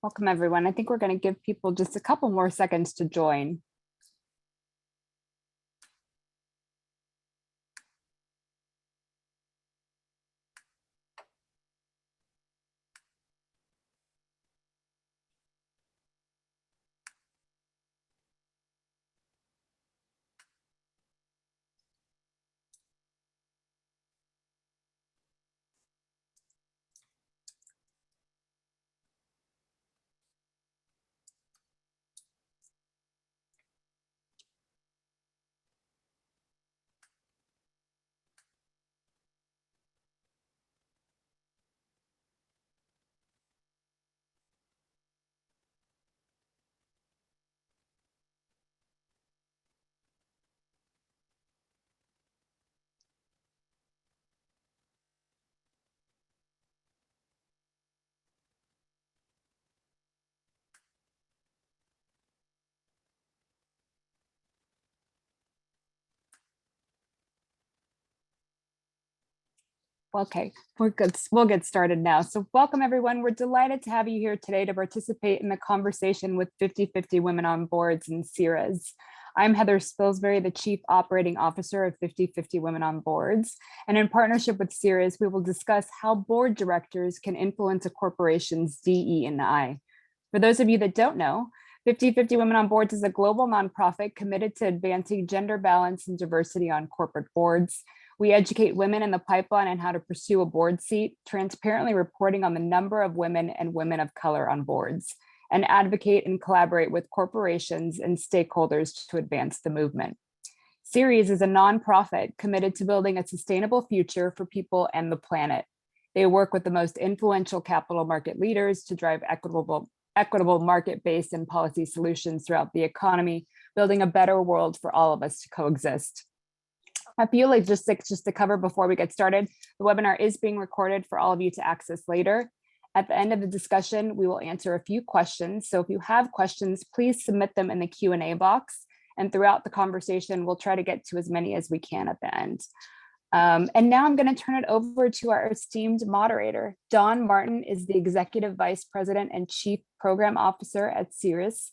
Welcome, everyone. I think we're going to give people just a couple more seconds to join. Okay, we're good. We'll get started now. So welcome, everyone. We're delighted to have you here today to participate in the conversation with 50/50 Women on Boards and CIRAs. I'm Heather Spilsbury, the Chief Operating Officer of 50/50 Women on Boards. And in partnership with CIRAs, we will discuss how board directors can influence a corporation's DE&I. For those of you that don't know, 50/50 Women on Boards is a global nonprofit committed to advancing gender balance and diversity on corporate boards. We educate women in the pipeline on how to pursue a board seat, transparently reporting on the number of women and women of color on boards, and advocate and collaborate with corporations and stakeholders to advance the movement. Ceres is a nonprofit committed to building a sustainable future for people and the planet. They work with the most influential capital market leaders to drive equitable market-based and policy solutions throughout the economy, building a better world for all of us to coexist. A few logistics just to cover before we get started. The webinar is being recorded for all of you to access later. At the end of the discussion, we will answer a few questions. So if you have questions, please submit them in the Q&A box. And throughout the conversation, we'll try to get to as many as we can at the end. And now I'm going to turn it over to our esteemed moderator. Dawn Martin is the Executive Vice President and Chief Program Officer at Ceres.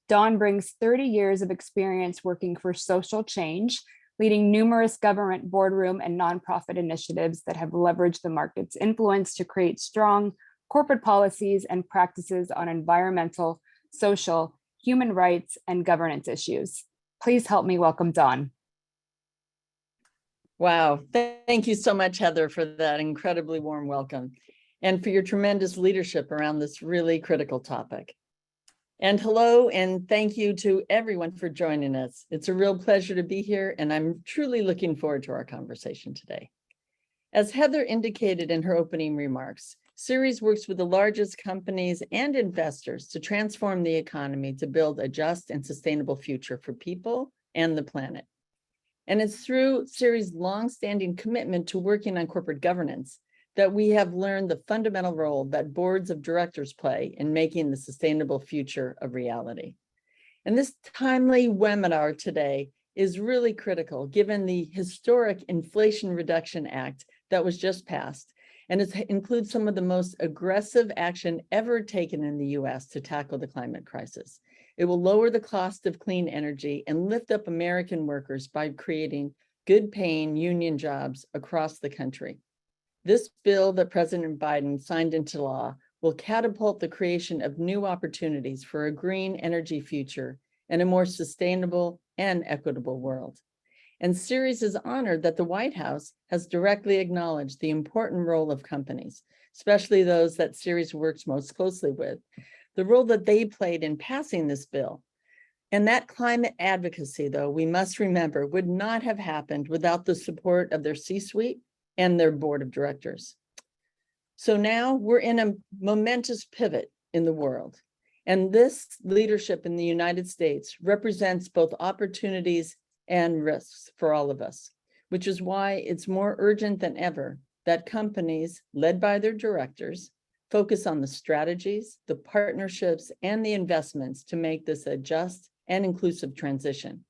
Dawn brings 30 years of experience working for social change, leading numerous government boardroom and nonprofit initiatives that have leveraged the market's influence to create strong corporate policies and practices on environmental, social, human rights, and governance issues. Please help me welcome Dawn. Wow, thank you so much, Heather, for that incredibly warm welcome and for your tremendous leadership around this really critical topic. And hello, and thank you to everyone for joining us. It's a real pleasure to be here, and I'm truly looking forward to our conversation today. As Heather indicated in her opening remarks, Ceres works with the largest companies and investors to transform the economy to build a just and sustainable future for people and the planet. And it's through Ceres' longstanding commitment to working on corporate governance that we have learned the fundamental role that boards of directors play in making the sustainable future a reality. And this timely webinar today is really critical given the historic Inflation Reduction Act that was just passed, and it includes some of the most aggressive action ever taken in the US to tackle the climate crisis. It will lower the cost of clean energy and lift up American workers by creating good-paying union jobs across the country. This bill that President Biden signed into law will catapult the creation of new opportunities for a green energy future and a more sustainable and equitable world. And Ceres is honored that the White House has directly acknowledged the important role of companies, especially those that Ceres works most closely with, the role that they played in passing this bill. And that climate advocacy, though, we must remember, would not have happened without the support of their C-suite and their board of directors. So now we're in a momentous pivot in the world. And this leadership in the United States represents both opportunities and risks for all of us. which is why it's more urgent than ever that companies led by their directors focus on the strategies, the partnerships, and the investments to make this a just and inclusive transition.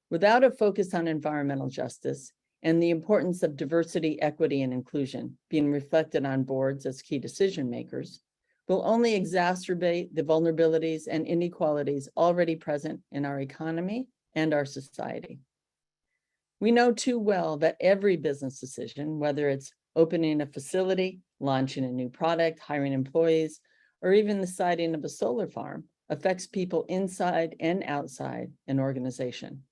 Without a focus on environmental justice and the importance of diversity, equity, and inclusion being reflected on boards as key decision makers, will only exacerbate the vulnerabilities and inequalities already present in our economy and our society. We know too well that every business decision, whether it's opening a facility, launching a new product, hiring employees, or even the siting of a solar farm, affects people inside and outside an organization.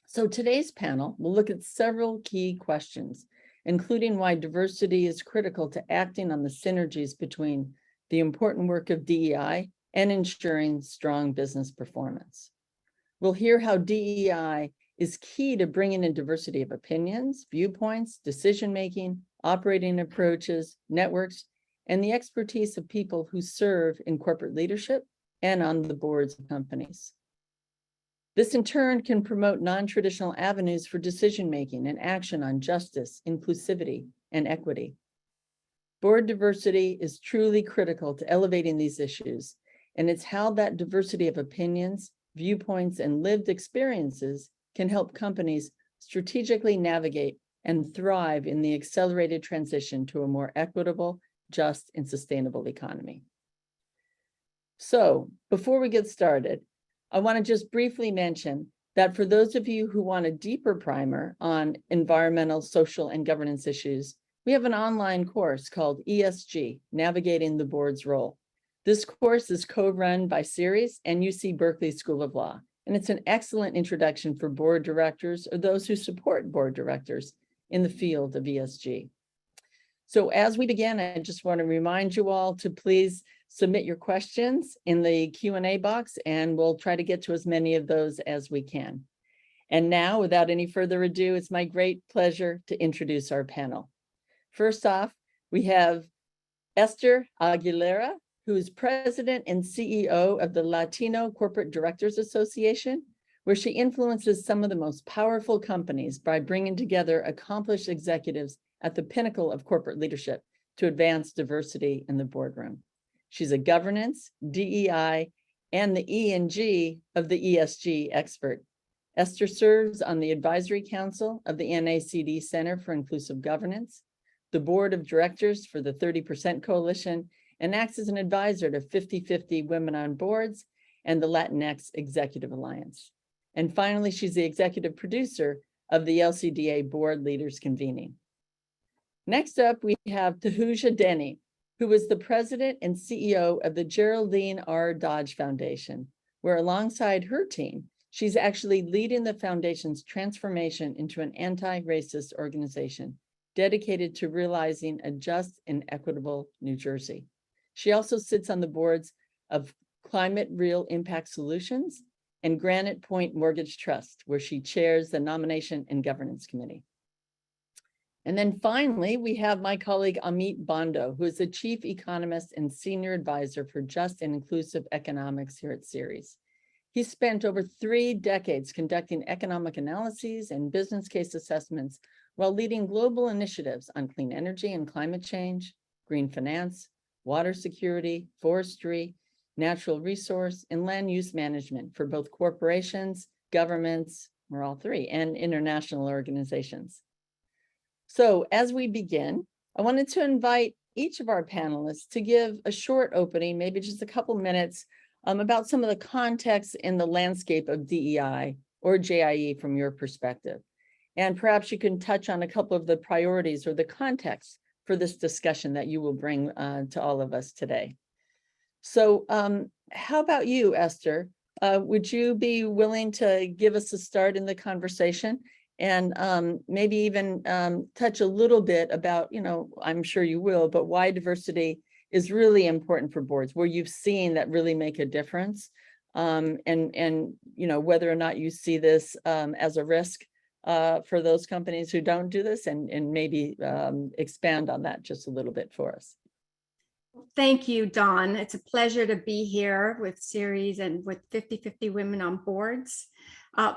So today's panel will look at several key questions, including why diversity is critical to acting on the synergies between the important work of DEI and ensuring strong business performance. We'll hear how DEI is key to bringing in diversity of opinions, viewpoints, decision-making, operating approaches, networks, and the expertise of people who serve in corporate leadership and on the boards of companies. This in turn can promote non-traditional avenues for decision-making and action on justice, inclusivity, and equity. Board diversity is truly critical to elevating these issues, and it's how that diversity of opinions, viewpoints, and lived experiences can help companies strategically navigate and thrive in the accelerated transition to a more equitable, just, and sustainable economy. So, before we get started, I want to just briefly mention that for those of you who want a deeper primer on environmental, social, and governance issues, we have an online course called ESG, Navigating the Board's Role. This course is co-run by Ceres and UC Berkeley School of Law, and it's an excellent introduction for board directors or those who support board directors in the field of ESG. So as we begin, I just want to remind you all to please submit your questions in the Q&A box, and we'll try to get to as many of those as we can. And now, without any further ado, it's my great pleasure to introduce our panel. First off, we have Esther Aguilera, who is president and CEO of the Latino Corporate Directors Association, where she influences some of the most powerful companies by bringing together accomplished executives at the pinnacle of corporate leadership to advance diversity in the boardroom. She's a governance, DEI, and the E and G of the ESG expert. Esther serves on the advisory council of the NACD Center for Inclusive Governance, the board of directors for the 30% Coalition, and acts as an advisor to 50/50 Women on Boards and the Latinx Executive Alliance. And finally, she's the executive producer of the LCDA Board Leaders Convening. Next up, we have Tahuja Denny, who is the president and CEO of the Geraldine R. Dodge Foundation, where alongside her team, she's actually leading the foundation's transformation into an anti-racist organization dedicated to realizing a just and equitable New Jersey. She also sits on the boards of Climate Real Impact Solutions and Granite Point Mortgage Trust, where she chairs the Nomination and Governance Committee. And then finally, we have my colleague Amit Bondo, who is the chief economist and senior advisor for just and inclusive economics here at Ceres. He spent over 3 decades conducting economic analyses and business case assessments while leading global initiatives on clean energy and climate change, green finance, water security, forestry, natural resource, and land use management for both corporations, governments, or all three, and international organizations. So as we begin, I wanted to invite each of our panelists to give a short opening, maybe just a couple minutes, about some of the context in the landscape of DEI or JIE from your perspective. And perhaps you can touch on a couple of the priorities or the context for this discussion that you will bring to all of us today. So how about you, Esther? Would you be willing to give us a start in the conversation? And maybe even touch a little bit about, I'm sure you will, but why diversity is really important for boards, where you've seen that really make a difference, and whether or not you see this as a risk for those companies who don't do this, and maybe expand on that just a little bit for us. Thank you, Dawn. It's a pleasure to be here with Ceres and with 50/50 Women on Boards.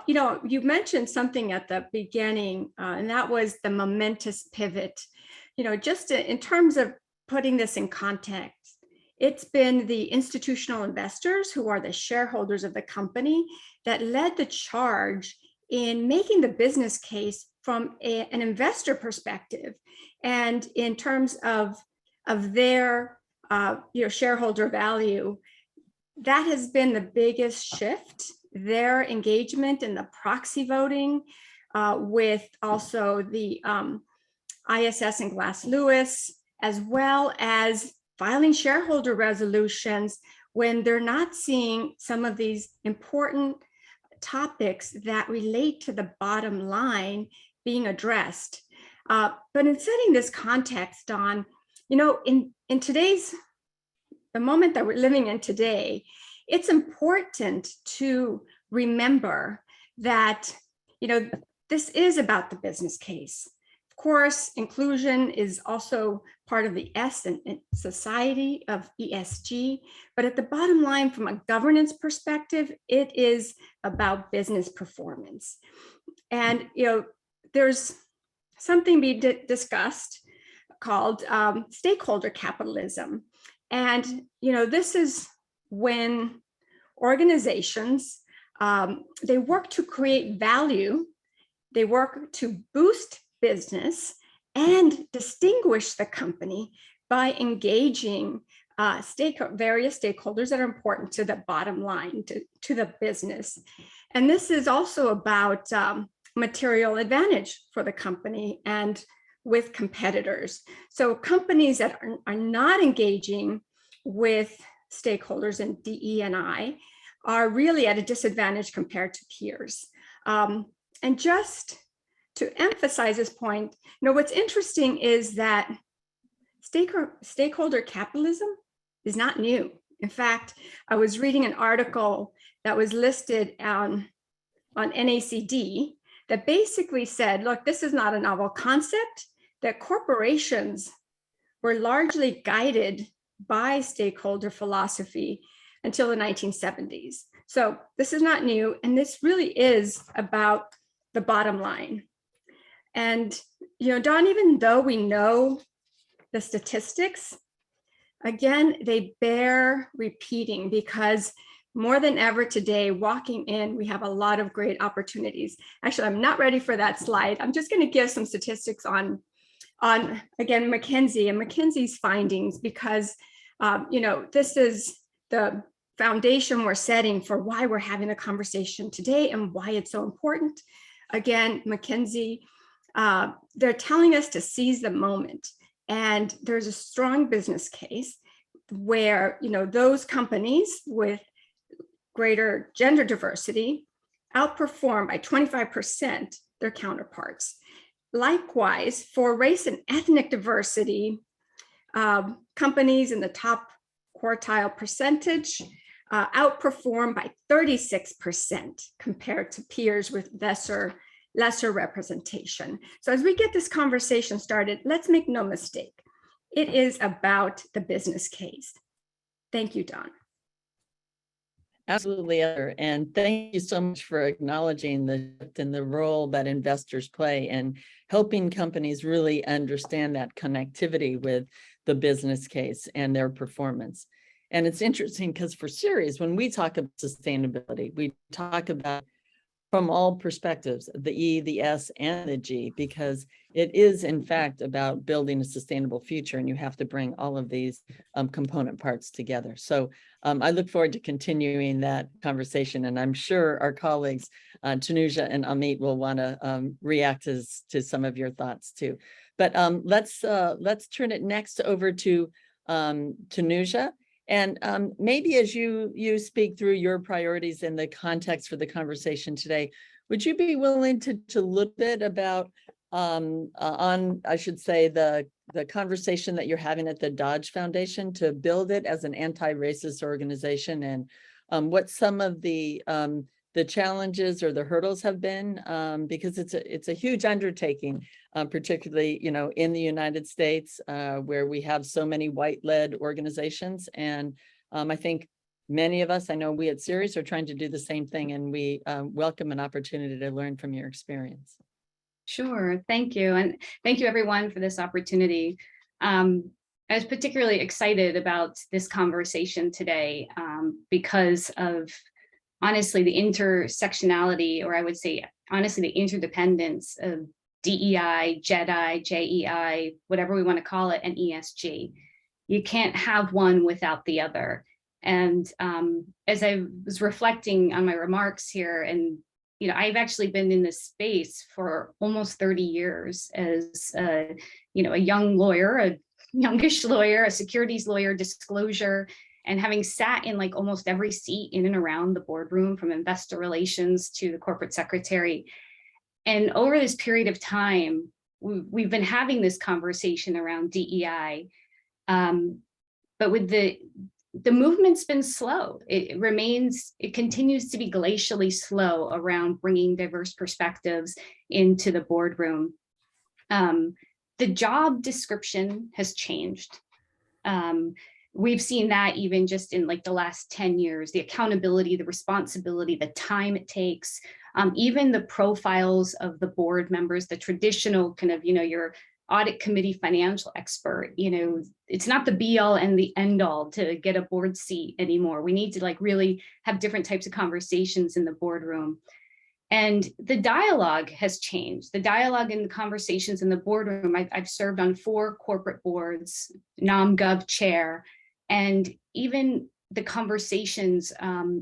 You mentioned something at the beginning, and that was the momentous pivot. Just in terms of putting this in context, it's been the institutional investors who are the shareholders of the company that led the charge in making the business case from an investor perspective, and in terms of their shareholder value. That has been the biggest shift. Their engagement in the proxy voting, with also the ISS and Glass Lewis, as well as filing shareholder resolutions when they're not seeing some of these important topics that relate to the bottom line being addressed. But in setting this context, Don, in today's, the moment that we're living in today, it's important to remember that, this is about the business case. Of course, inclusion is also part of the S in society of ESG, but at the bottom line, from a governance perspective, it is about business performance. And, there's something being discussed called stakeholder capitalism. And, this is when organizations, they work to create value, they work to boost business and distinguish the company by engaging various stakeholders that are important to the bottom line, to the business. And this is also about material advantage for the company and with competitors. So companies that are not engaging with stakeholders in DE&I are really at a disadvantage compared to peers. And just to emphasize this point, what's interesting is that stakeholder capitalism is not new. In fact, I was reading an article that was listed on NACD that basically said, look, this is not a novel concept, that corporations were largely guided by stakeholder philosophy until the 1970s. So this is not new, and this really is about the bottom line. And, Don, even though we know the statistics, again, they bear repeating, because more than ever today, walking in, we have a lot of great opportunities. Actually, I'm not ready for that slide. I'm just going to give some statistics on again, McKinsey and McKinsey's findings, because, this is the foundation we're setting for why we're having the conversation today and why it's so important. Again, McKinsey, they're telling us to seize the moment. And there's a strong business case where, those companies with greater gender diversity outperform by 25% their counterparts. Likewise, for race and ethnic diversity, companies in the top quartile percentage outperform by 36% compared to peers with lesser representation. So as we get this conversation started, let's make no mistake, it is about the business case. Thank you, Don. Absolutely, Heather. And thank you so much for acknowledging the role that investors play in helping companies really understand that connectivity with the business case and their performance. And it's interesting because for Ceres, when we talk about sustainability, we talk about from all perspectives, the E, the S, and the G, because it is in fact about building a sustainable future, and you have to bring all of these component parts together. So I look forward to continuing that conversation, and I'm sure our colleagues, Tanuja and Amit, will want to react to some of your thoughts too. But let's turn it next over to Tanuja. And maybe as you speak through your priorities in the context for the conversation today, would you be willing to look a bit about I should say, the conversation that you're having at the Dodge Foundation to build it as an anti-racist organization, and what some of the challenges or the hurdles have been, because it's a huge undertaking, particularly in the United States, where we have so many white-led organizations, and I think many of us, I know we at Ceres are trying to do the same thing, and we welcome an opportunity to learn from your experience. Sure, thank you. And thank you everyone for this opportunity. I was particularly excited about this conversation today because of, honestly, the intersectionality, or I would say, honestly, the interdependence of DEI, JEDI, JEI, whatever we want to call it, and ESG. You can't have one without the other. And as I was reflecting on my remarks here, and I've actually been in this space for almost 30 years as a young lawyer, a youngish lawyer, a securities lawyer, disclosure, and having sat in like almost every seat in and around the boardroom, from investor relations to the corporate secretary. And over this period of time, we've been having this conversation around DEI, but with the movement's been slow. It continues to be glacially slow around bringing diverse perspectives into the boardroom. The job description has changed. We've seen that even just in like the last 10 years, the accountability, the responsibility, the time it takes, even the profiles of the board members, the traditional kind of, your audit committee financial expert, it's not the be all and the end all to get a board seat anymore. We need to like really have different types of conversations in the boardroom. And the dialogue has changed. The dialogue and the conversations in the boardroom. I've served on 4 corporate boards, NomGov chair, and even the conversations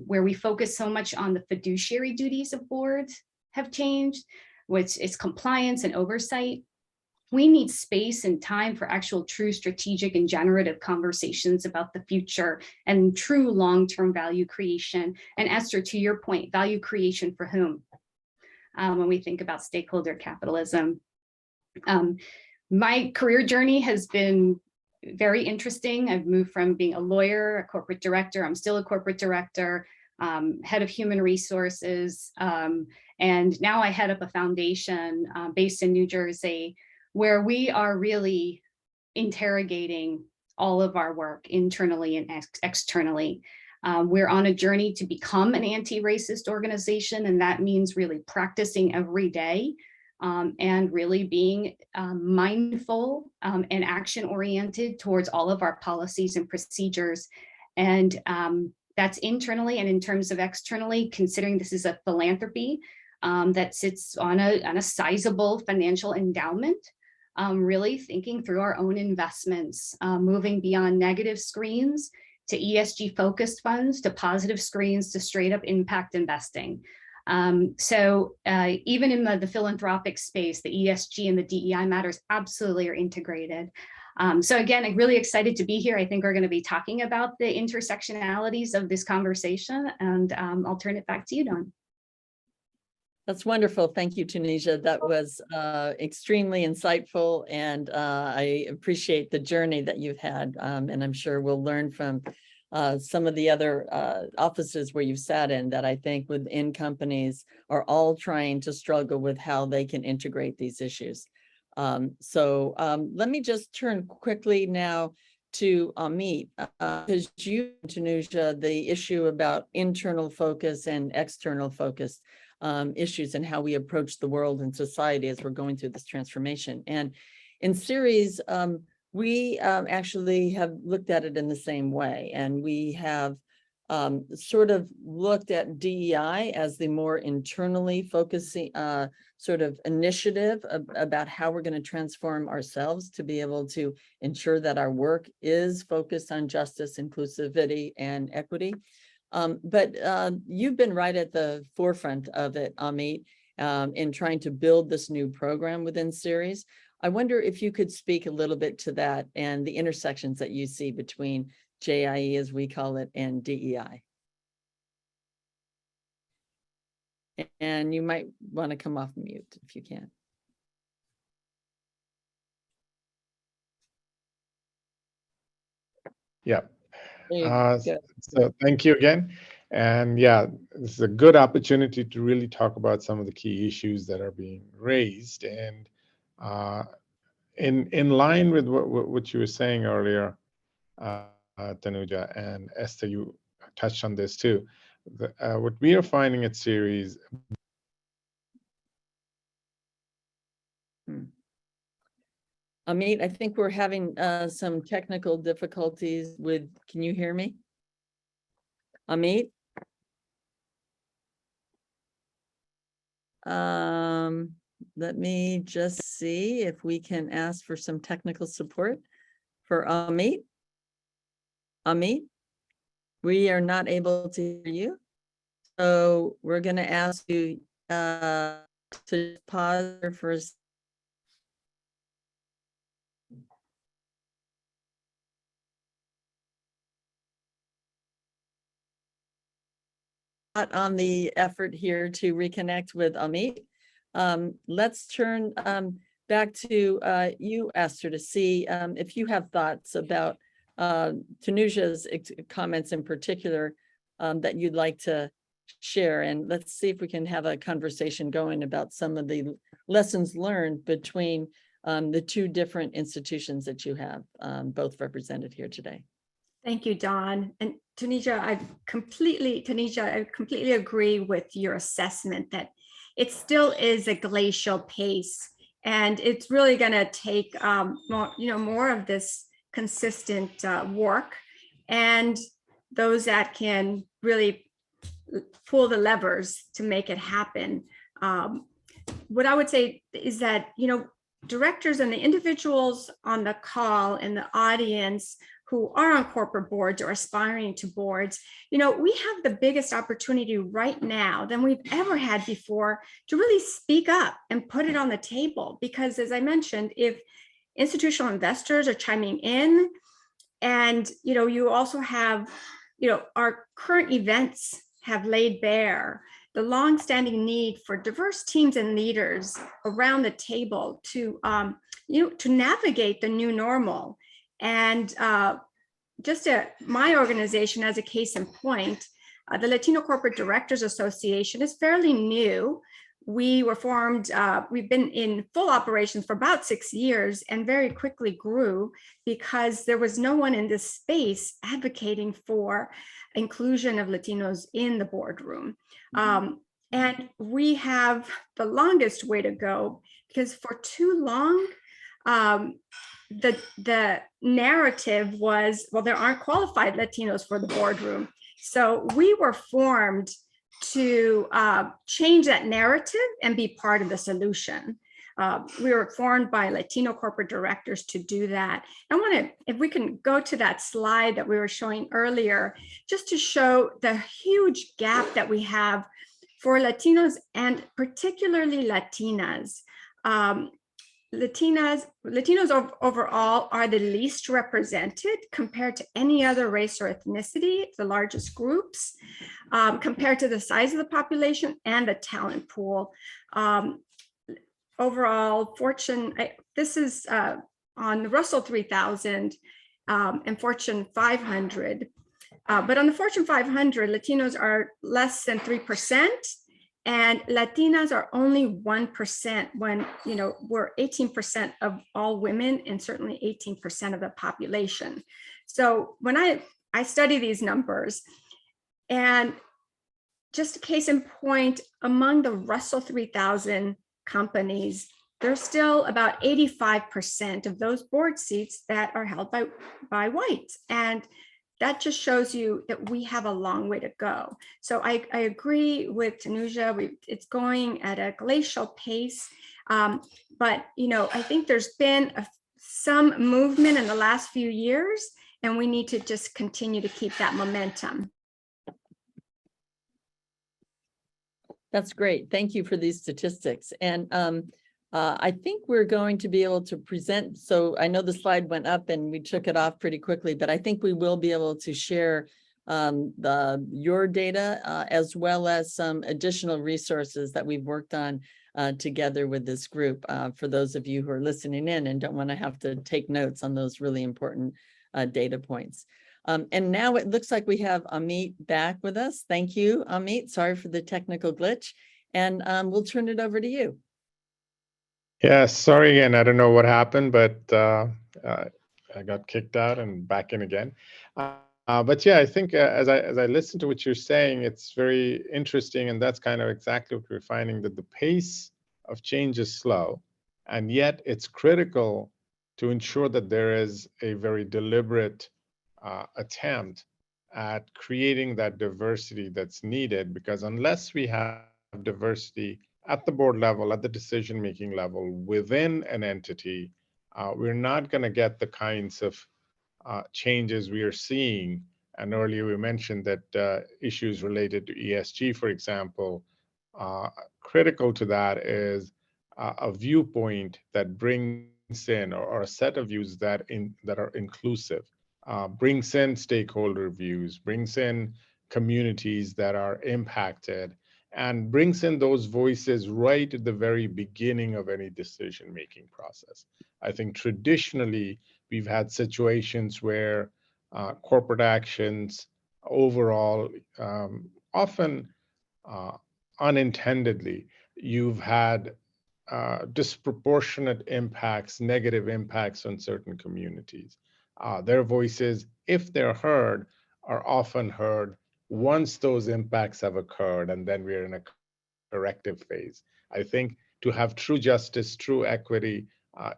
where we focus so much on the fiduciary duties of boards have changed, which is compliance and oversight. We need space and time for actual true strategic and generative conversations about the future and true long-term value creation. And Esther, to your point, value creation for whom? When we think about stakeholder capitalism. My career journey has been very interesting. I've moved from being a lawyer, a corporate director. I'm still a corporate director, head of human resources. And now I head up a foundation based in New Jersey, where we are really interrogating all of our work internally and externally. We're on a journey to become an anti-racist organization, and that means really practicing every day and really being mindful and action-oriented towards all of our policies and procedures. And that's internally, and in terms of externally, considering this is a philanthropy that sits on a sizable financial endowment, really thinking through our own investments, moving beyond negative screens to ESG focused funds, to positive screens, to straight up impact investing. So even in the philanthropic space, the ESG and the DEI matters absolutely are integrated. So again, I'm really excited to be here. I think we're going to be talking about the intersectionalities of this conversation, and I'll turn it back to you, Dawn. That's wonderful. Thank you, Tunisia. That was extremely insightful, and I appreciate the journey that you've had. And I'm sure we'll learn from some of the other offices where you've sat in that I think within companies are all trying to struggle with how they can integrate these issues. So let me just turn quickly now to Amit, because you, Tunisia, the issue about internal focus and external focus issues and how we approach the world and society as we're going through this transformation. And in Ceres, we actually have looked at it in the same way, and we have sort of looked at DEI as the more internally focusing sort of initiative about how we're going to transform ourselves to be able to ensure that our work is focused on justice, inclusivity, and equity. But you've been right at the forefront of it, Amit, in trying to build this new program within Ceres. I wonder if you could speak a little bit to that and the intersections that you see between JIE, as we call it, and DEI. And you might want to come off mute if you can. Yeah. So thank you again. And yeah, this is a good opportunity to really talk about some of the key issues that are being raised. And in line with what you were saying earlier, Tanuja and Esther, you touched on this too. What we are finding at Series. Amit, I think we're having some technical difficulties with, can you hear me? Amit? Let me just see if we can ask for some technical support for Amit. Amit, we are not able to hear you. So we're going to ask you to pause for a second. On the effort here to reconnect with Amit. Let's turn back to you, Esther, to see if you have thoughts about Tanuja's comments in particular that you'd like to share. And let's see if we can have a conversation going about some of the lessons learned between the two different institutions that you have both represented here today. Thank you, Dawn. And Tanisha, I completely agree with your assessment that it still is a glacial pace, and it's really going to take more of this consistent work, and those that can really pull the levers to make it happen. What I would say is that directors and the individuals on the call and the audience who are on corporate boards or aspiring to boards, we have the biggest opportunity right now than we've ever had before to really speak up and put it on the table. Because as I mentioned, if institutional investors are chiming in, and you also have, our current events have laid bare the longstanding need for diverse teams and leaders around the table to navigate the new normal. And my organization, as a case in point, the Latino Corporate Directors Association, is fairly new. We were formed, we've been in full operations for about 6 years and very quickly grew because there was no one in this space advocating for inclusion of Latinos in the boardroom. And we have the longest way to go because for too long, the narrative was, well, there aren't qualified Latinos for the boardroom. So we were formed to change that narrative and be part of the solution. We were formed by Latino corporate directors to do that. I want to, if we can go to that slide that we were showing earlier, just to show the huge gap that we have for Latinos and particularly Latinas. Latinos overall are the least represented compared to any other race or ethnicity, the largest groups, compared to the size of the population and the talent pool. Overall, this is on the Russell 3000 and Fortune 500. But on the Fortune 500, Latinos are less than 3%. And Latinas are only 1% when, we're 18% of all women and certainly 18% of the population. So when I study these numbers, and just a case in point, among the Russell 3000 companies, there's still about 85% of those board seats that are held by whites. And that just shows you that we have a long way to go. So I agree with Tanuja, it's going at a glacial pace. But, I think there's been some movement in the last few years, and we need to just continue to keep that momentum. That's great. Thank you for these statistics. And I think we're going to be able to present. So I know the slide went up and we took it off pretty quickly, but I think we will be able to share your data as well as some additional resources that we've worked on together with this group for those of you who are listening in and don't want to have to take notes on those really important data points. And now it looks like we have Amit back with us. Thank you, Amit. Sorry for the technical glitch. And we'll turn it over to you. Yeah, sorry again. I don't know what happened, but I got kicked out and back in again. But yeah, I think as I listen to what you're saying, it's very interesting, and that's kind of exactly what we're finding, that the pace of change is slow, and yet it's critical to ensure that there is a very deliberate attempt at creating that diversity that's needed, because unless we have diversity at the board level, at the decision-making level, within an entity, we're not going to get the kinds of changes we are seeing. And earlier we mentioned that issues related to ESG, for example, critical to that is a viewpoint that brings in, or a set of views that are inclusive, brings in stakeholder views, brings in communities that are impacted, and brings in those voices right at the very beginning of any decision-making process. I think traditionally, we've had situations where corporate actions overall, often unintendedly, you've had disproportionate impacts, negative impacts on certain communities. Their voices, if they're heard, are often heard once those impacts have occurred, and then we're in a corrective phase. I think to have true justice, true equity,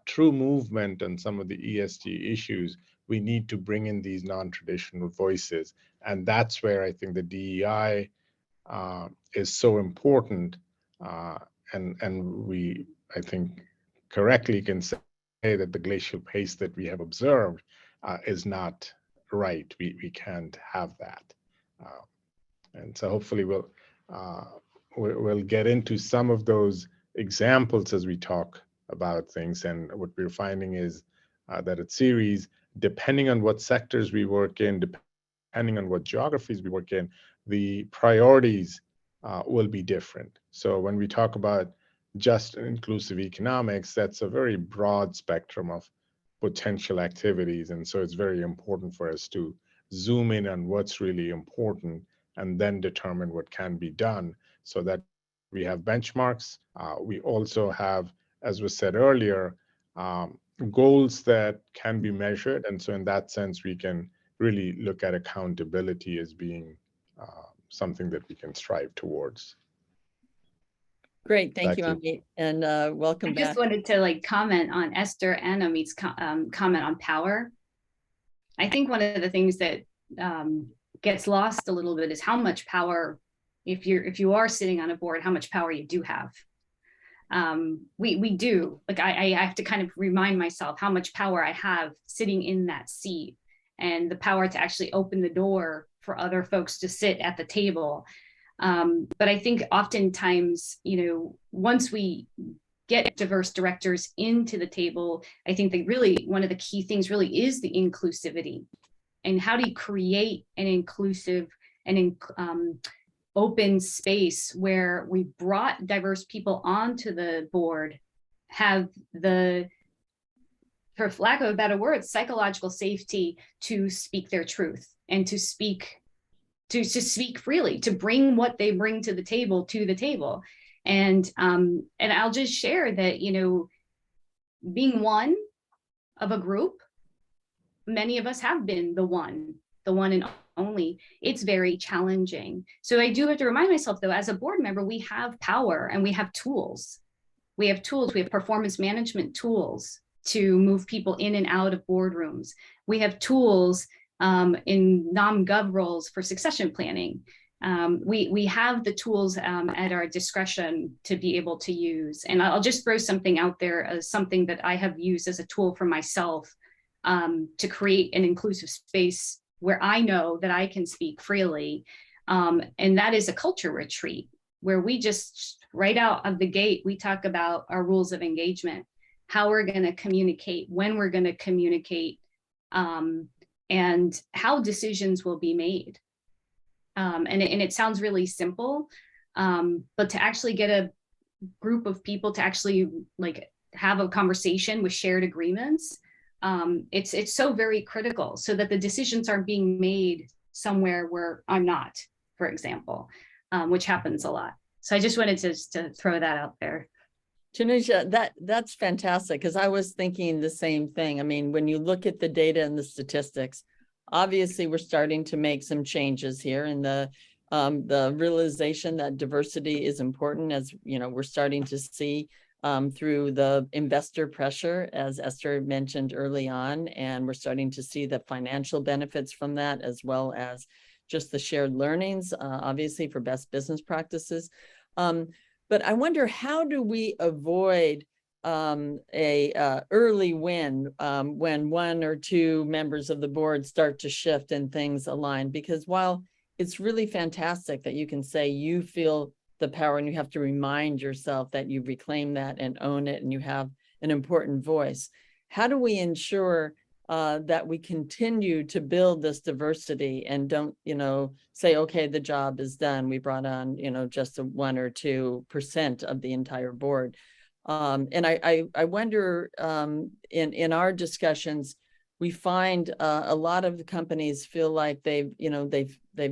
true movement on some of the ESG issues, we need to bring in these non-traditional voices. And that's where I think the DEI is so important. And we, I think, correctly can say that the glacial pace that we have observed is not right. We can't have that. And so hopefully we'll get into some of those examples as we talk about things. And what we're finding is that at Ceres, depending on what sectors we work in, depending on what geographies we work in, the priorities will be different. So when we talk about just and inclusive economics, that's a very broad spectrum of potential activities. And so it's very important for us to zoom in on what's really important and then determine what can be done, so that we have benchmarks. We also have, as was said earlier, goals that can be measured. And so in that sense, we can really look at accountability as being something that we can strive towards. Great, thank you, Amit, and welcome back. I just wanted to comment on Esther and Amit's comment on power. I think one of the things that gets lost a little bit is how much power, if you are sitting on a board, how much power you do have. We do, I have to kind of remind myself how much power I have sitting in that seat, and the power to actually open the door for other folks to sit at the table. But I think oftentimes, once we get diverse directors into the table, I think that really one of the key things really is the inclusivity. And how do you create an inclusive and open space where we brought diverse people onto the board, have the, for lack of a better word, psychological safety to speak their truth and to speak freely, to bring what they bring to the table. And I'll just share that, being one of a group, many of us have been the one and only. It's very challenging. So I do have to remind myself, though, as a board member, we have power and we have tools. We have performance management tools to move people in and out of boardrooms. We have tools in non-gov roles for succession planning. We have the tools at our discretion to be able to use. And I'll just throw something out there as something that I have used as a tool for myself to create an inclusive space where I know that I can speak freely. And that is a culture retreat, where we just, right out of the gate, we talk about our rules of engagement, how we're going to communicate, when we're going to communicate, and how decisions will be made. And it sounds really simple, but to actually get a group of people to actually have a conversation with shared agreements, it's so very critical, so that the decisions aren't being made somewhere where I'm not, for example, which happens a lot. So I just wanted to throw that out there. Tanisha, that's fantastic, because I was thinking the same thing. I mean, when you look at the data and the statistics, obviously we're starting to make some changes here in the realization that diversity is important, as you know, we're starting to see through the investor pressure, as Esther mentioned early on, and we're starting to see the financial benefits from that, as well as just the shared learnings, obviously for best business practices. But I wonder, how do we avoid a early win when one or two members of the board start to shift and things align? Because while it's really fantastic that you can say you feel the power, and you have to remind yourself that you reclaim that and own it and you have an important voice, how do we ensure that we continue to build this diversity and don't, you know, say, okay, the job is done, we brought on, you know, just a 1 or 2% of the entire board? And I wonder, in our discussions, we find a lot of the companies feel like they've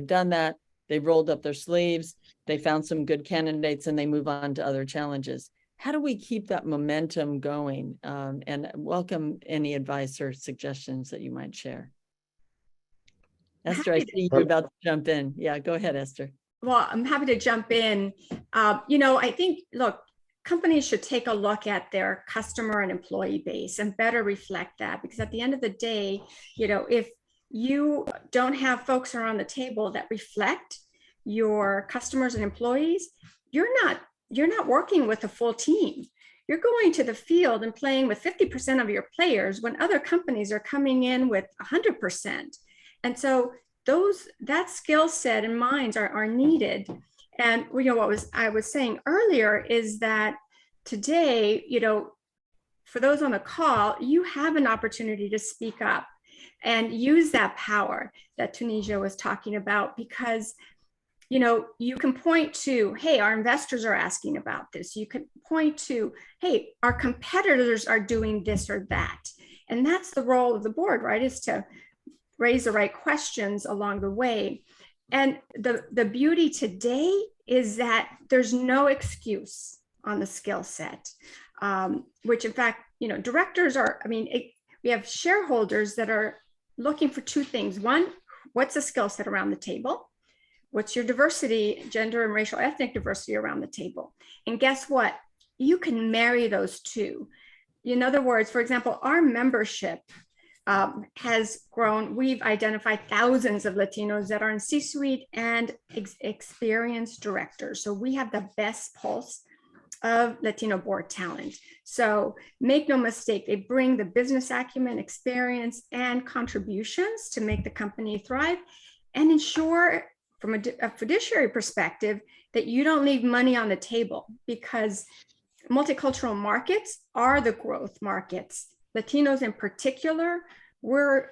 done that, they've rolled up their sleeves, they found some good candidates, and they move on to other challenges. How do we keep that momentum going? And welcome any advice or suggestions that you might share. Esther, I see you're about to jump in. Yeah, go ahead, Esther. Well, I'm happy to jump in. You know, I think, look, companies should take a look at their customer and employee base and better reflect that, because at the end of the day, you know, if you don't have folks around the table that reflect your customers and employees, you're not working with a full team. You're going to the field and playing with 50% of your players when other companies are coming in with 100%. And so that skill set and minds are needed. And you know, I was saying earlier is that today, you know, for those on the call, you have an opportunity to speak up and use that power that Tunisia was talking about, because you know, you can point to, hey, our investors are asking about this. You can point to, hey, our competitors are doing this or that. And that's the role of the board, right? Is to raise the right questions along the way. And the beauty today is that there's no excuse on the skill set, which in fact, you know, directors are, I mean, we have shareholders that are looking for two things. One, what's the skill set around the table? What's your diversity, gender and racial ethnic diversity around the table? And guess what? You can marry those two. In other words, for example, our membership has grown. We've identified thousands of Latinos that are in C-suite and experienced directors. So we have the best pulse of Latino board talent. So make no mistake, they bring the business acumen, experience, and contributions to make the company thrive and ensure, from a fiduciary perspective, that you don't leave money on the table, because multicultural markets are the growth markets. Latinos in particular, we're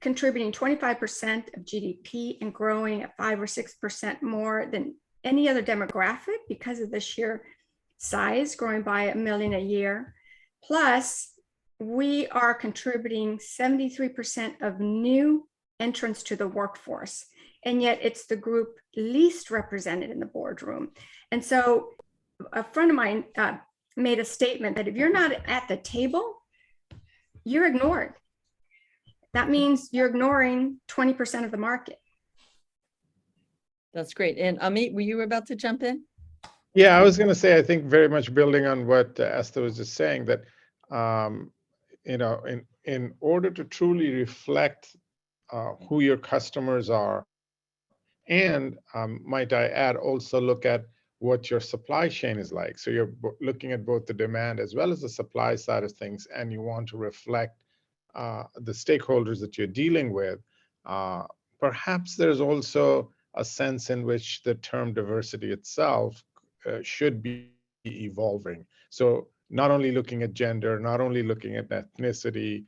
contributing 25% of GDP and growing at 5 or 6% more than any other demographic because of the sheer size, growing by 1 million a year. Plus, we are contributing 73% of new entrants to the workforce. And yet it's the group least represented in the boardroom. And so a friend of mine made a statement that if you're not at the table, you're ignored. That means you're ignoring 20% of the market. That's great. And Amit, were you about to jump in? Yeah, I was going to say, I think very much building on what Esther was just saying, that you know, in order to truly reflect who your customers are, and might I add, also look at what your supply chain is like. So you're looking at both the demand as well as the supply side of things, and you want to reflect the stakeholders that you're dealing with. Perhaps there's also a sense in which the term diversity itself should be evolving. So not only looking at gender, not only looking at ethnicity,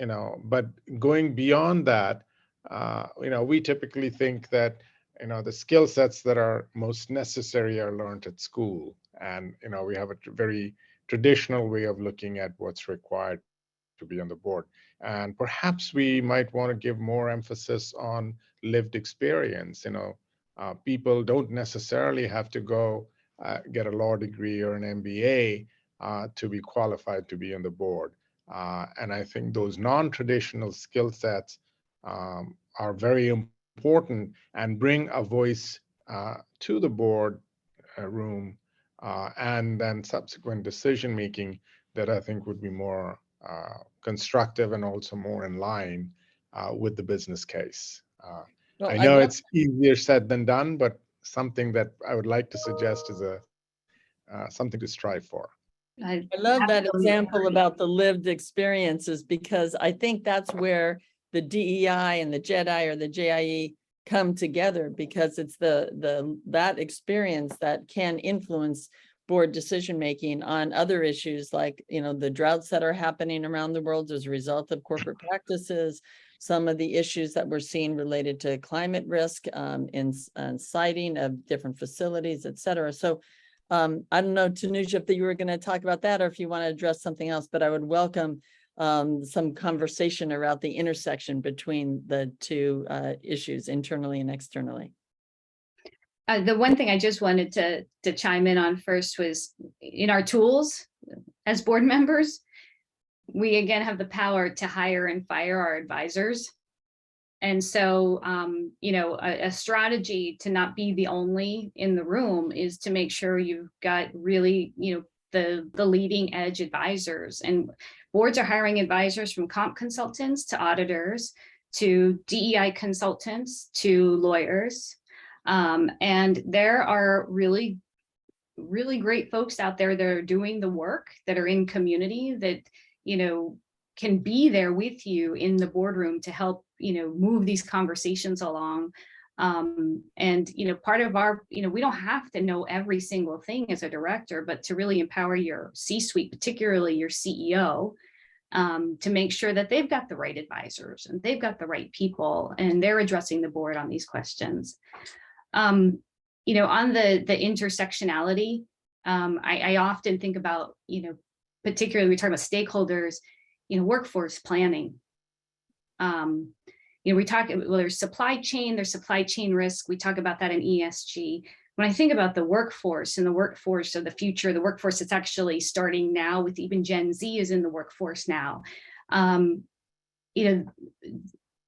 you know, but going beyond that. You know, we typically think that, you know, the skill sets that are most necessary are learned at school. And, you know, we have a very traditional way of looking at what's required to be on the board. And perhaps we might want to give more emphasis on lived experience. You know, people don't necessarily have to go get a law degree or an MBA to be qualified to be on the board. And I think those non-traditional skill sets are very important and bring a voice to the board room and then subsequent decision making that I think would be more constructive and also more in line with the business case. Well, I I know love, it's easier said than done, but something that I would like to suggest is something to strive for. I I love that absolutely example agree. about the lived experiences, because I think that's where the DEI and the JEDI or the JIE come together, because it's that experience that can influence board decision making on other issues like, the droughts that are happening around the world as a result of corporate practices, some of the issues that we're seeing related to climate risk in siting of different facilities, et cetera. So I don't know, Tanuja, if you were going to talk about that or if you want to address something else, but I would welcome some conversation around the intersection between the two issues, internally and externally. The one thing I just wanted to chime in on first was in our tools as board members, we again have the power to hire and fire our advisors. And so, a strategy to not be the only in the room is to make sure you've got really, the leading edge advisors. And boards are hiring advisors from comp consultants to auditors, to DEI consultants, to lawyers. And there are really, really great folks out there that are doing the work, that are in community, that, can be there with you in the boardroom to help, move these conversations along. And, part of our, we don't have to know every single thing as a director, but to really empower your C-suite, particularly your CEO, to make sure that they've got the right advisors and they've got the right people and they're addressing the board on these questions. On the intersectionality, I often think about, particularly we talk about stakeholders, workforce planning. We talk, well, there's supply chain risk. We talk about that in ESG. When I think about the workforce and the workforce of the future, the workforce that's actually starting now with even Gen Z is in the workforce now.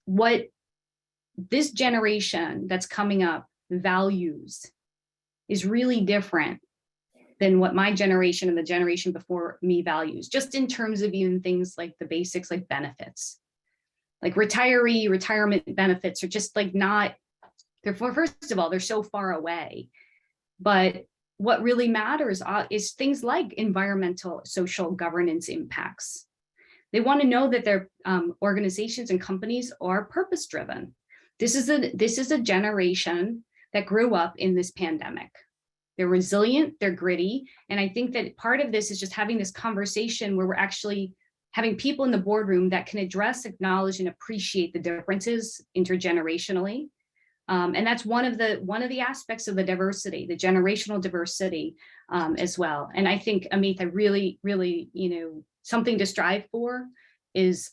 What this generation that's coming up values is really different than what my generation and the generation before me values, just in terms of even things like the basics, like benefits, like retirement benefits are just like not, first of all, they're so far away. But what really matters is things like environmental, social governance impacts. They want to know that their organizations and companies are purpose driven. This is a generation that grew up in this pandemic. They're resilient, they're gritty. And I think that part of this is just having this conversation where we're actually having people in the boardroom that can address, acknowledge, and appreciate the differences intergenerationally. And that's one of the aspects of the diversity, the generational diversity as well. And I think, Amit, I really, really, something to strive for is,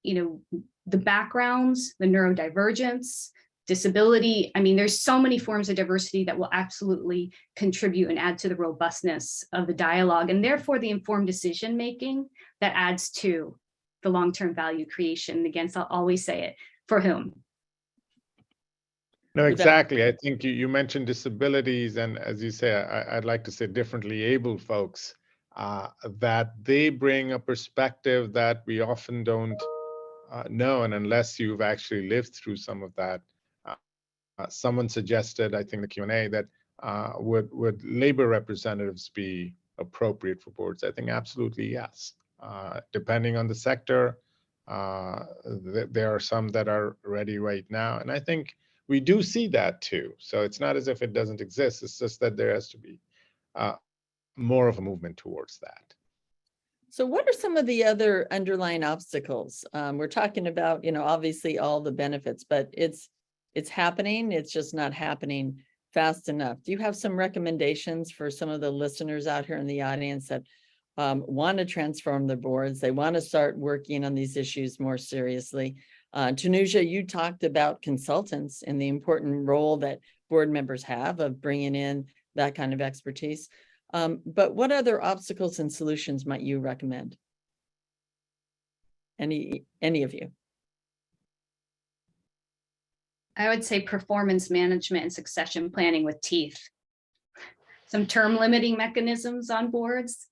the backgrounds, the neurodivergence, disability. I mean, there's so many forms of diversity that will absolutely contribute and add to the robustness of the dialogue, and therefore the informed decision making that adds to the long-term value creation. Again, so I'll always say it, for whom? No, exactly. I think you mentioned disabilities, and as you say, I'd like to say differently abled folks, that they bring a perspective that we often don't know, and unless you've actually lived through some of that. Someone suggested, I think the Q&A, that would labor representatives be appropriate for boards? I think absolutely yes. Depending on the sector, there are some that are ready right now, and I think we do see that too. So it's not as if it doesn't exist. It's just that there has to be more of a movement towards that. So what are some of the other underlying obstacles? We're talking about, obviously all the benefits, but it's happening. It's just not happening fast enough. Do you have some recommendations for some of the listeners out here in the audience that want to transform their boards? They want to start working on these issues more seriously. Tanuja, you talked about consultants and the important role that board members have of bringing in that kind of expertise. But what other obstacles and solutions might you recommend? Any of you? I would say performance management and succession planning with teeth. Some term limiting mechanisms on boards.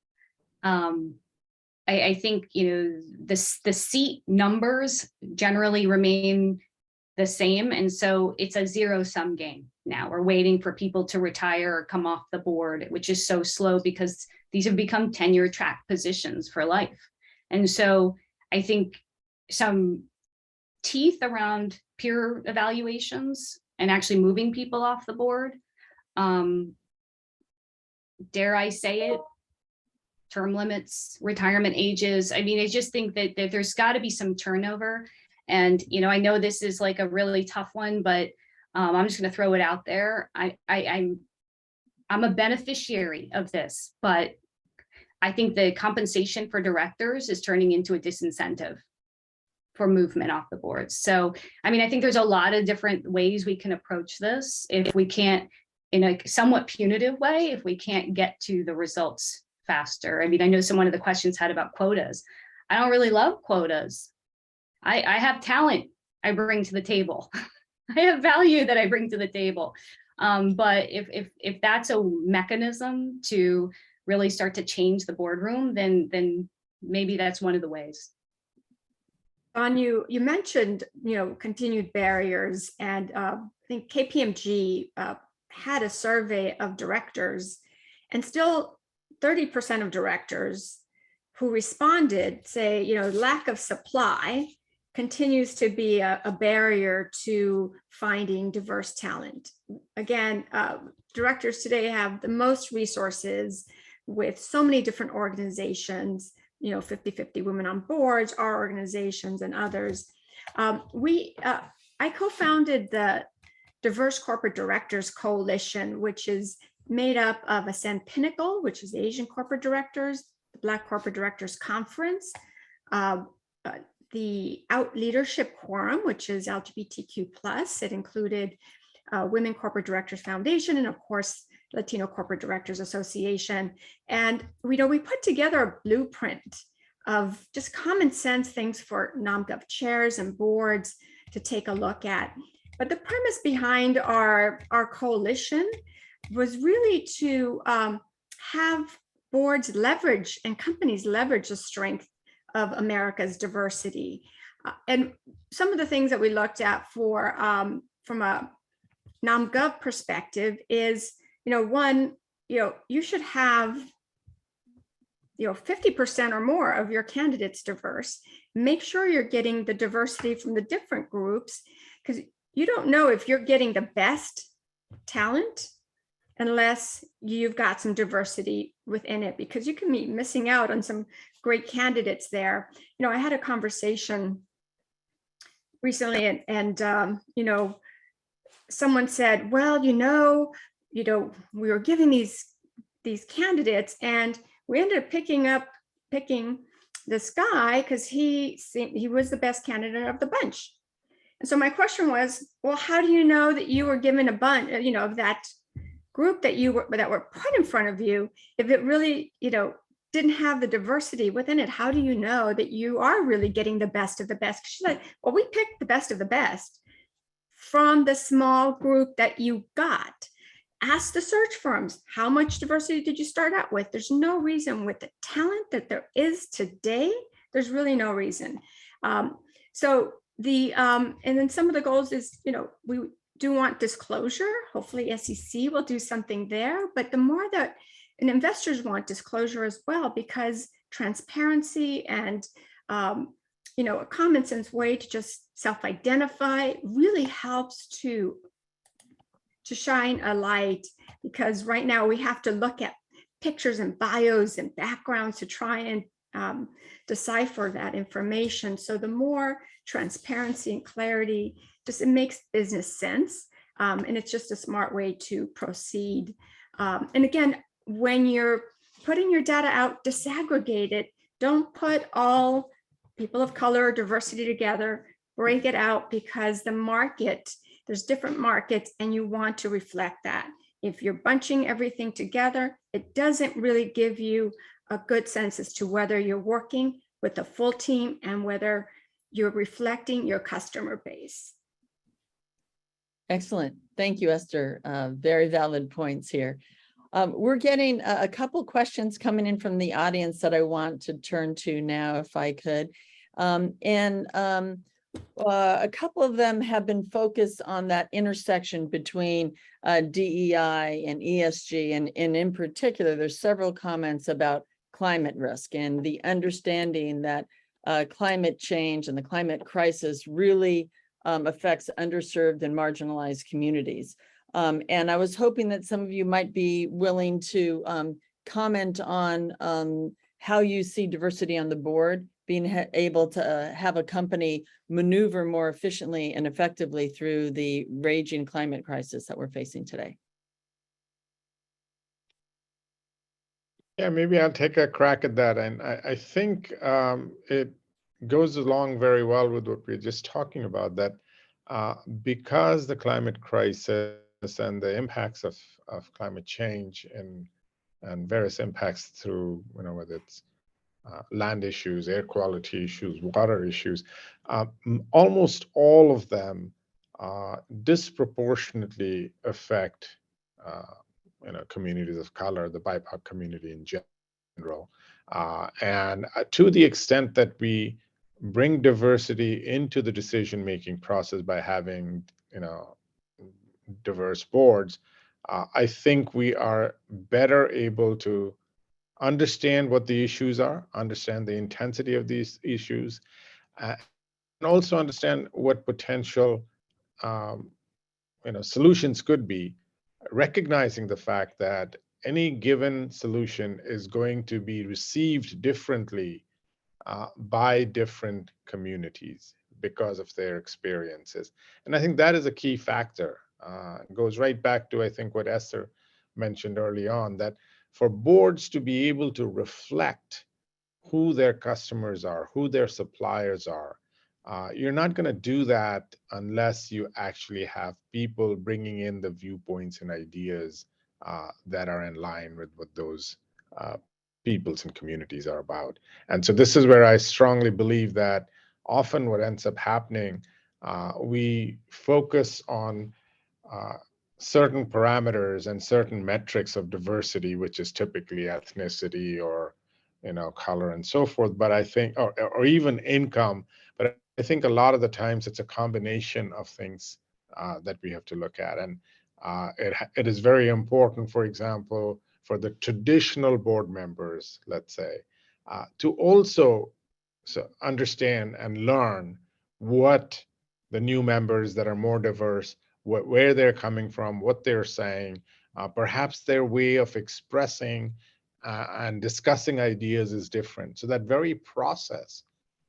I think, the seat numbers generally remain the same. And so it's a zero-sum game now. We're waiting for people to retire or come off the board, which is so slow because these have become tenure track positions for life. And so I think some teeth around peer evaluations and actually moving people off the board. Dare I say it, term limits, retirement ages. I mean, I just think that there's got to be some turnover. And, I know this is like a really tough one, but I'm just going to throw it out there. I'm a beneficiary of this, but I think the compensation for directors is turning into a disincentive for movement off the boards. So, I mean, I think there's a lot of different ways we can approach this. If we can't, in a somewhat punitive way, if we can't get to the results faster. I mean, I know one of the questions had about quotas. I don't really love quotas. I have talent I bring to the table. I have value that I bring to the table. But if that's a mechanism to really start to change the boardroom, then maybe that's one of the ways. Don, you mentioned, continued barriers, and I think KPMG had a survey of directors, and still 30% of directors who responded say, lack of supply continues to be a barrier to finding diverse talent. Again, directors today have the most resources with so many different organizations, 50-50 women on boards, our organizations and others. I co-founded the Diverse Corporate Directors Coalition, which is made up of Ascend Pinnacle, which is Asian corporate directors, the Black Corporate Directors Conference, the Out Leadership Quorum, which is LGBTQ+. It included Women Corporate Directors Foundation, and of course, Latino Corporate Directors Association. And we put together a blueprint of just common sense things for NomGov chairs and boards to take a look at. But the premise behind our coalition was really to have boards leverage and companies leverage the strength of America's diversity. And some of the things that we looked at for from a NomGov perspective is, one, you should have 50% or more of your candidates diverse. Make sure you're getting the diversity from the different groups, because you don't know if you're getting the best talent unless you've got some diversity within it, because you can be missing out on some great candidates there. I had a conversation recently, and someone said, well, we were giving these candidates, and we ended up picking this guy because he was the best candidate of the bunch. And so my question was, well, how do you know that you were given a bunch, of that group that were put in front of you, if it really, didn't have the diversity within it? How do you know that you are really getting the best of the best? She's like, well, we picked the best of the best from the small group that you got. Ask the search firms, how much diversity did you start out with? There's no reason with the talent that there is today, there's really no reason. So and then some of the goals is, we do want disclosure. Hopefully SEC will do something there, but the more that, and investors want disclosure as well, because transparency and, a common sense way to just self-identify really helps to shine a light, because right now we have to look at pictures and bios and backgrounds to try and decipher that information. So the more transparency and clarity, it makes business sense. And it's just a smart way to proceed. And again, when you're putting your data out, disaggregate it. Don't put all people of color or diversity together, break it out, because the market, there's different markets, and you want to reflect that. If you're bunching everything together, it doesn't really give you a good sense as to whether you're working with a full team and whether you're reflecting your customer base. Excellent. Thank you, Esther. Very valid points here. We're getting a couple questions coming in from the audience that I want to turn to now, if I could. A couple of them have been focused on that intersection between DEI and ESG, and in particular, there's several comments about climate risk and the understanding that climate change and the climate crisis really affects underserved and marginalized communities. And I was hoping that some of you might be willing to comment on how you see diversity on the board, being able to have a company maneuver more efficiently and effectively through the raging climate crisis that we're facing today. Yeah, maybe I'll take a crack at that. And I think it goes along very well with what we we're just talking about, that because the climate crisis and the impacts of climate change and various impacts through, whether it's land issues, air quality issues, water issues, almost all of them disproportionately affect communities of color, the BIPOC community in general. And to the extent that we bring diversity into the decision-making process by having, diverse boards, I think we are better able to understand what the issues are, understand the intensity of these issues, and also understand what potential solutions could be, recognizing the fact that any given solution is going to be received differently by different communities because of their experiences. And I think that is a key factor. It goes right back to, I think, what Esther mentioned early on, that for boards to be able to reflect who their customers are, who their suppliers are, you're not going to do that unless you actually have people bringing in the viewpoints and ideas that are in line with what those peoples and communities are about. And so this is where I strongly believe that often what ends up happening, we focus on certain parameters and certain metrics of diversity, which is typically ethnicity or color and so forth. But I think, or even income. But I think a lot of the times it's a combination of things that we have to look at. And it is very important, for example, for the traditional board members, let's say, to also understand and learn what the new members that are more diverse, where they're coming from, what they're saying, perhaps their way of expressing and discussing ideas is different. So that very process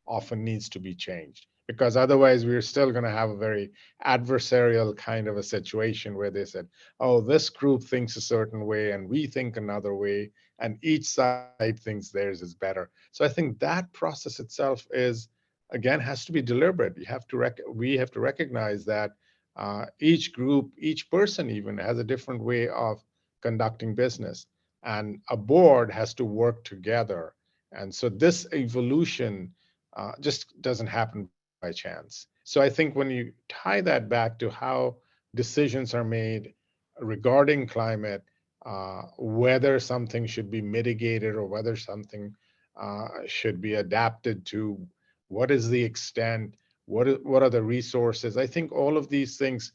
often needs to be changed, because otherwise we're still going to have a very adversarial kind of a situation where they said, oh, this group thinks a certain way and we think another way, and each side thinks theirs is better. So I think that process itself is, again, has to be deliberate. We have to recognize that each group, each person even has a different way of conducting business, and a board has to work together. And so this evolution just doesn't happen by chance. So I think when you tie that back to how decisions are made regarding climate, whether something should be mitigated or whether something should be adapted to, what is the extent, what are the resources, I think all of these things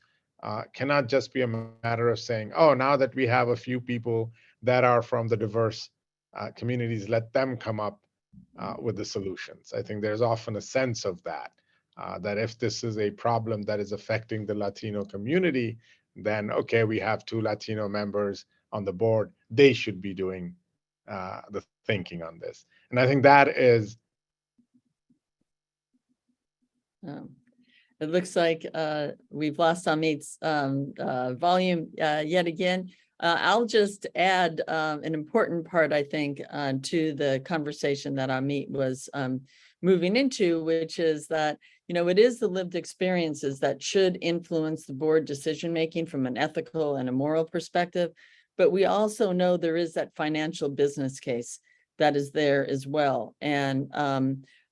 cannot just be a matter of saying, oh, now that we have a few people that are from the diverse communities, let them come up with the solutions. I think there's often a sense of that, that if this is a problem that is affecting the Latino community, then okay, we have 2 Latino members on the board, they should be doing the thinking on this. And I think that is. It looks like we've lost Amit's volume yet again. I'll just add an important part, I think, to the conversation that Amit was moving into, which is that, it is the lived experiences that should influence the board decision-making from an ethical and a moral perspective. But we also know there is that financial business case that is there as well. And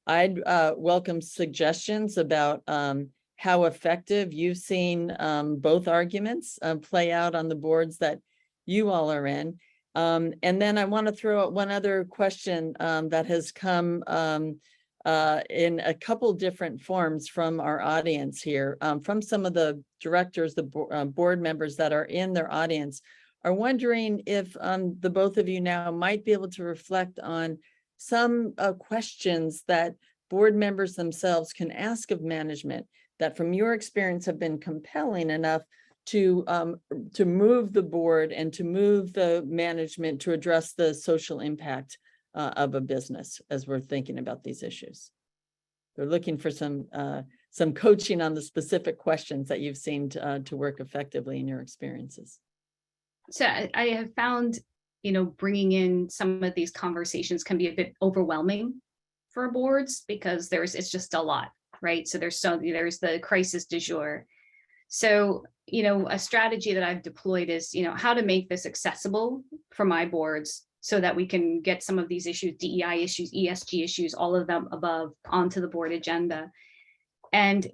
I'd welcome suggestions about how effective you've seen both arguments play out on the boards that you all are in. And then I want to throw out one other question that has come in a couple different forms from our audience here, from some of the directors, the board members that are in their audience, are wondering if the both of you now might be able to reflect on some questions that board members themselves can ask of management that from your experience have been compelling enough to move the board and to move the management to address the social impact of a business as we're thinking about these issues. They're looking for some coaching on the specific questions that you've seen to work effectively in your experiences. So I have found, bringing in some of these conversations can be a bit overwhelming for boards because it's just a lot, right? So there's the crisis du jour. So, a strategy that I've deployed is, how to make this accessible for my boards so that we can get some of these issues, DEI issues, ESG issues, all of them above onto the board agenda. And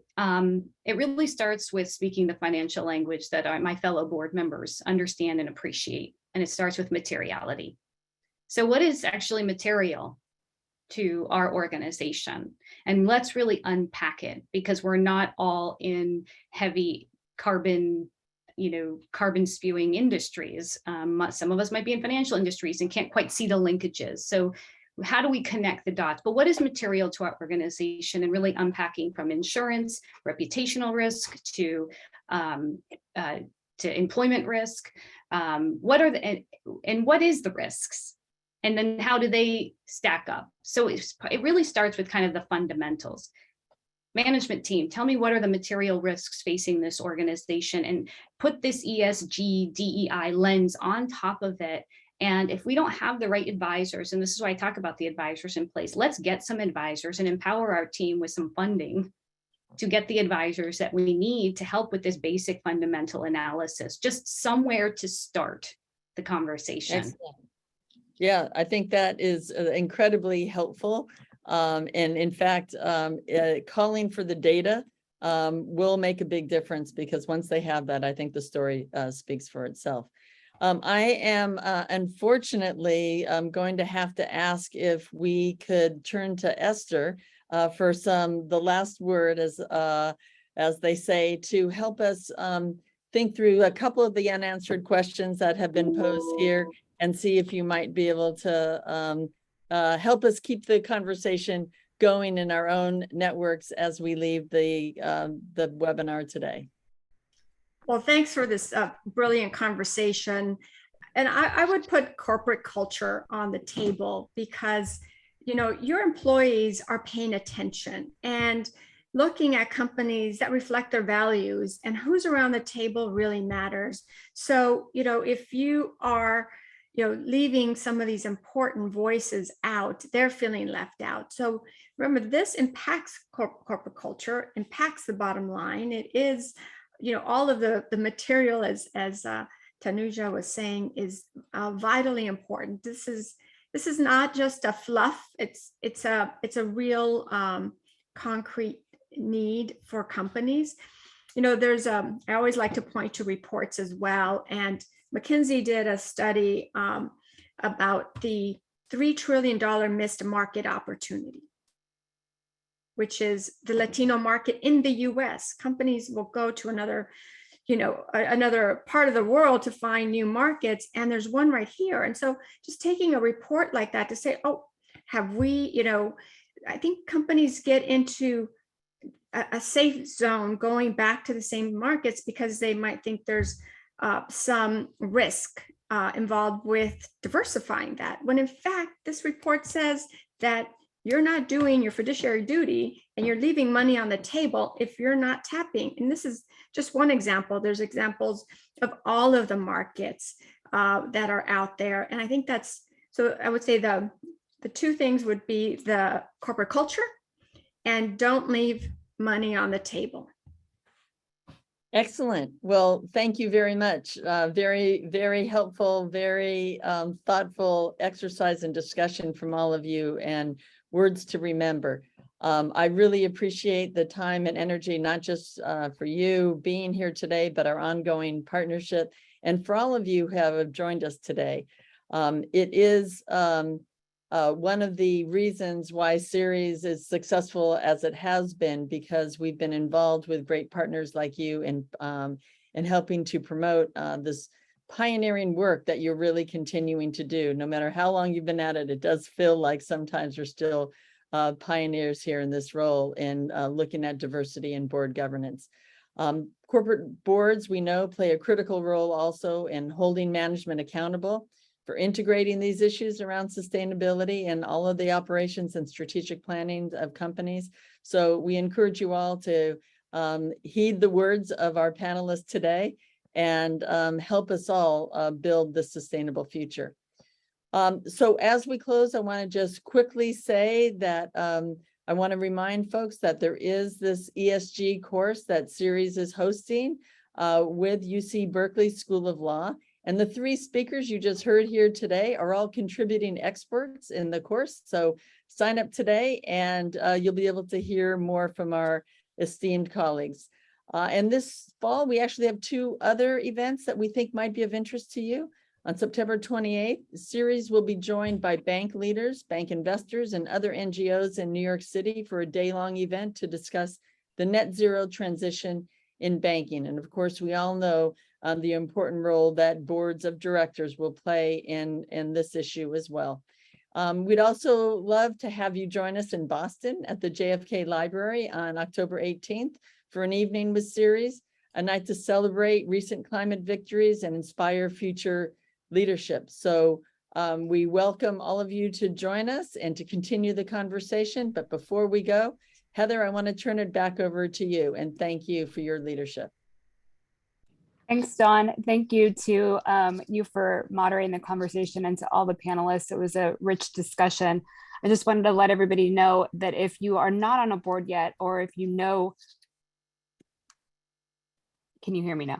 it really starts with speaking the financial language that my fellow board members understand and appreciate. And it starts with materiality. So what is actually material to our organization? And let's really unpack it, because we're not all in heavy carbon spewing industries. Some of us might be in financial industries and can't quite see the linkages. So how do we connect the dots? But what is material to our organization, and really unpacking from insurance, reputational risk to employment risk? What is the risks? And then how do they stack up? So it really starts with kind of the fundamentals. Management team, tell me what are the material risks facing this organization, and put this ESG, DEI lens on top of it. And if we don't have the right advisors, and this is why I talk about the advisors in place, let's get some advisors and empower our team with some funding to get the advisors that we need to help with this basic fundamental analysis, just somewhere to start the conversation. Excellent. Yeah, I think that is incredibly helpful. And in fact, calling for the data will make a big difference, because once they have that, I think the story speaks for itself. I am unfortunately going to have to ask if we could turn to Esther for the last word, as they say, to help us think through a couple of the unanswered questions that have been posed here, and see if you might be able to help us keep the conversation going in our own networks as we leave the webinar today. Well, thanks for this brilliant conversation. And I would put corporate culture on the table, because, your employees are paying attention and looking at companies that reflect their values, and who's around the table really matters. So, if you are leaving some of these important voices out, they're feeling left out. So remember, this impacts corporate culture, impacts the bottom line. It is, all of the material, as Tanuja was saying, is vitally important. This is not just a fluff. It's a real concrete need for companies. There's I always like to point to reports as well, and McKinsey did a study about the $3 trillion missed market opportunity, which is the Latino market in the US. Companies will go to another part of the world to find new markets, and there's one right here. And so just taking a report like that to say, oh, have we, I think companies get into a safe zone going back to the same markets because they might think there's some risk involved with diversifying that, when in fact this report says that you're not doing your fiduciary duty and you're leaving money on the table if you're not tapping. And this is just one example. There's examples of all of the markets that are out there. And I think that's, so I would say the two things would be the corporate culture and don't leave money on the table. Excellent. Well, thank you very much. Very, very helpful, very thoughtful exercise and discussion from all of you, and words to remember. I really appreciate the time and energy, not just for you being here today, but our ongoing partnership. And for all of you who have joined us today. It is one of the reasons why Ceres is successful as it has been, because we've been involved with great partners like you in helping to promote this pioneering work that you're really continuing to do. No matter how long you've been at it, it does feel like sometimes we're still pioneers here in this role in looking at diversity and board governance. Corporate boards, we know, play a critical role also in holding management accountable for integrating these issues around sustainability and all of the operations and strategic planning of companies. So we encourage you all to heed the words of our panelists today and help us all build the sustainable future. So as we close, I want to just quickly say that I want to remind folks that there is this ESG course that Ceres is hosting with UC Berkeley School of Law. And the three speakers you just heard here today are all contributing experts in the course. So sign up today and you'll be able to hear more from our esteemed colleagues. And this fall, we actually have two other events that we think might be of interest to you. On September 28th, Ceres will be joined by bank leaders, bank investors, and other NGOs in New York City for a day-long event to discuss the net zero transition in banking. And of course, we all know the important role that boards of directors will play in this issue as well. We'd also love to have you join us in Boston at the JFK Library on October 18th for an evening with Ceres, a night to celebrate recent climate victories and inspire future leadership. So we welcome all of you to join us and to continue the conversation. But before we go, Heather, I want to turn it back over to you and thank you for your leadership. Thanks, Dawn. Thank you to you for moderating the conversation and to all the panelists. It was a rich discussion. I just wanted to let everybody know that if you are not on a board yet, or if you know, can you hear me now?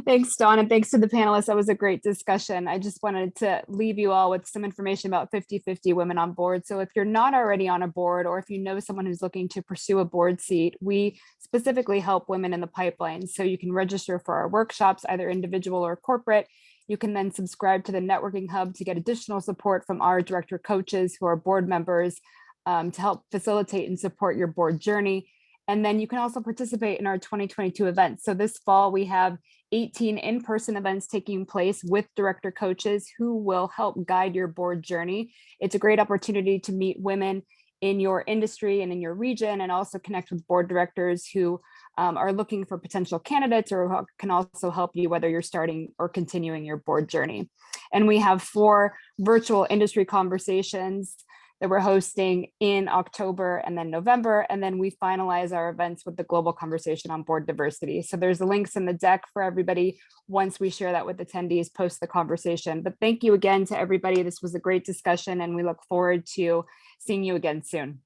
Thanks, Dawn, and thanks to the panelists. That was a great discussion. I just wanted to leave you all with some information about 50/50 Women on Board. So if you're not already on a board, or if you know someone who's looking to pursue a board seat, we specifically help women in the pipeline. So you can register for our workshops, either individual or corporate. You can then subscribe to the networking hub to get additional support from our director coaches who are board members to help facilitate and support your board journey. And then you can also participate in our 2022 events. So this fall, we have 18 in-person events taking place with director coaches who will help guide your board journey. It's a great opportunity to meet women in your industry and in your region, and also connect with board directors who are looking for potential candidates, or can also help you whether you're starting or continuing your board journey. And we have 4 virtual industry conversations that we're hosting in October and then November. And then we finalize our events with the global conversation on board diversity. So there's links in the deck for everybody once we share that with attendees post the conversation. But thank you again to everybody. This was a great discussion and we look forward to seeing you again soon.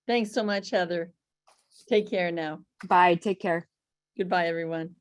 Thanks so much, Heather. Take care now. Bye, take care. Goodbye, everyone.